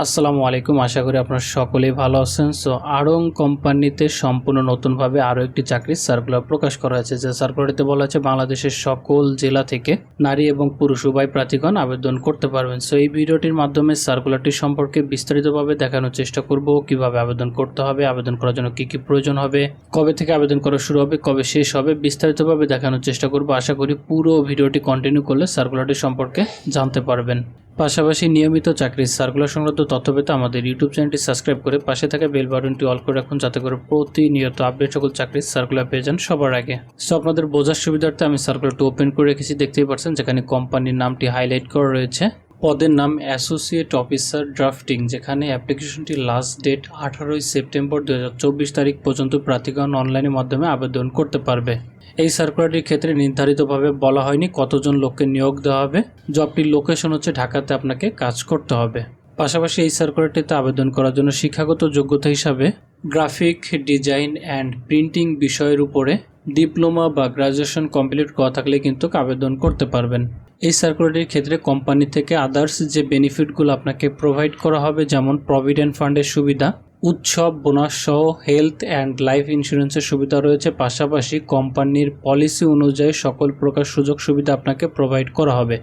আসসালামু আলাইকুম। আশা করি আপনারা সকলেই ভালো আছেন। সো আড়ং কোম্পানিতে সম্পূর্ণ নতুনভাবে আরও একটি চাকরির সার্কুলার প্রকাশ করা হয়েছে। যে সার্কুলারটিতে বলা হয়েছে বাংলাদেশের সকল জেলা থেকে নারী এবং পুরুষ উভয় প্রার্থীগণ আবেদন করতে পারবেন। সো এই ভিডিওটির মাধ্যমে সার্কুলারটি সম্পর্কে বিস্তারিতভাবে দেখানোর চেষ্টা করব, কিভাবে আবেদন করতে হবে, আবেদন করার জন্য কী কী প্রয়োজন হবে, কবে থেকে আবেদন করা শুরু হবে, কবে শেষ হবে, বিস্তারিতভাবে দেখানোর চেষ্টা করব। আশা করি পুরো ভিডিওটি কন্টিনিউ করলে সার্কুলারটি সম্পর্কে জানতে পারবেন। পাশাপাশি নিয়মিত চাকরির সার্কুলার সংক্রান্ত তথ্য পেতে আমাদের ইউটিউব চ্যানেলটি সাবস্ক্রাইব করে পাশে থাকা বেল বাটনটি অল করে রাখুন, যাতে করে প্রতিনিয়ত আপডেট সকল চাকরির সার্কুলার পেয়ে যান সবার আগে। সো আপনাদের বোঝার সুবিধার্থে আমি সার্কুলারটি ওপেন করে রেখেছি, দেখতেই পাচ্ছেন, যেখানে কোম্পানির নামটি হাইলাইট করা রয়েছে। পদের নাম অ্যাসোসিয়েট অফিসার ড্রাফটিং, যেখানে অ্যাপ্লিকেশনটি লাস্ট ডেট 18 সেপ্টেম্বর 2024 তারিখ পর্যন্ত প্রার্থীগণ অনলাইনের মাধ্যমে আবেদন করতে পারবে। এই সার্কুলারটির ক্ষেত্রে নির্ধারিতভাবে বলা হয়নি কতজন লোককে নিয়োগ দেওয়া হবে। জবটির লোকেশন হচ্ছে ঢাকাতে আপনাকে কাজ করতে হবে। পাশাপাশি এই সার্কুলারটিতে আবেদন করার জন্য শিক্ষাগত যোগ্যতা হিসাবে গ্রাফিক ডিজাইন অ্যান্ড প্রিন্টিং বিষয়ের উপরে ডিপ্লোমা বা গ্রাজুয়েশন কমপ্লিট করা থাকলে কিন্তু আবেদন করতে পারবেন। এই সার্কুলারটির ক্ষেত্রে কোম্পানি থেকে আদার্স যে বেনিফিটগুলো আপনাকে প্রোভাইড করা হবে, যেমন প্রভিডেন্ট ফান্ডের সুবিধা, উৎসব বোনাস সহ হেলথ অ্যান্ড লাইফ ইন্স্যুরেন্সের সুবিধা রয়েছে। পাশাপাশি কোম্পানির পলিসি অনুযায়ী সকল প্রকার সুযোগ সুবিধা আপনাকে প্রোভাইড করা হবে।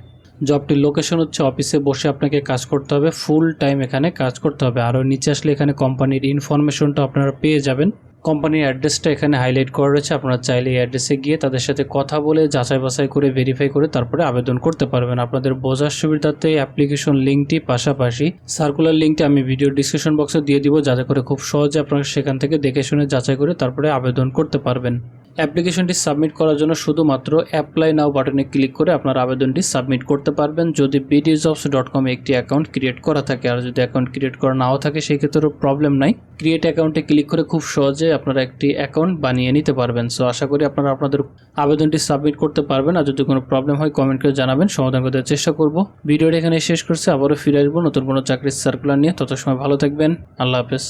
জবটির লোকেশন হচ্ছে অফিসে বসে আপনাকে কাজ করতে হবে, ফুল টাইম এখানে কাজ করতে হবে। আরও নিচে আসলে এখানে কোম্পানির ইনফরমেশনটা আপনারা পেয়ে যাবেন। কোম্পানির অ্যাড্রেসটা এখানে হাইলাইট করা রয়েছে। আপনারা চাইলে এই অ্যাড্রেসে গিয়ে তাদের সাথে কথা বলে যাচাই বাছাই করে ভেরিফাই করে তারপরে আবেদন করতে পারবেন। আপনাদের বোঝার সুবিধার্থে অ্যাপ্লিকেশন লিঙ্কটি পাশাপাশি সার্কুলার লিঙ্কটি আমি ভিডিও ডিসক্রিপশন বক্সে দিয়ে দিব, যাতে করে খুব সহজে আপনারা সেখান থেকে দেখে শুনে যাচাই করে তারপরে আবেদন করতে পারবেন। অ্যাপ্লিকেশনটি সাবমিট করার জন্য শুধুমাত্র অ্যাপ্লাই নাও বাটনে ক্লিক করে আপনার আবেদনটি সাবমিট করতে পারবেন, যদি bdjobs.com একটি অ্যাকাউন্ট ক্রিয়েট করা থাকে। আর যদি অ্যাকাউন্ট ক্রিয়েট করা নাও থাকে সেই ক্ষেত্রেও প্রবলেম নাই, ক্রিয়েট অ্যাকাউন্টে ক্লিক করে খুব সহজে আপনারা একটি অ্যাকাউন্ট বানিয়ে নিতে পারবেন। সো আশা করি আপনারা আপনাদের আবেদনটি সাবমিট করতে পারবেন। আর যদি কোনো প্রবলেম হয় কমেন্ট করে জানাবেন, সমাধান করতে চেষ্টা করব। ভিডিওটি এখানে শেষ করছি, আবারও ফিরে আসবো নতুন কোনো চাকরির সার্কুলার নিয়ে। তত সময় ভালো থাকবেন, আল্লাহ হাফেজ।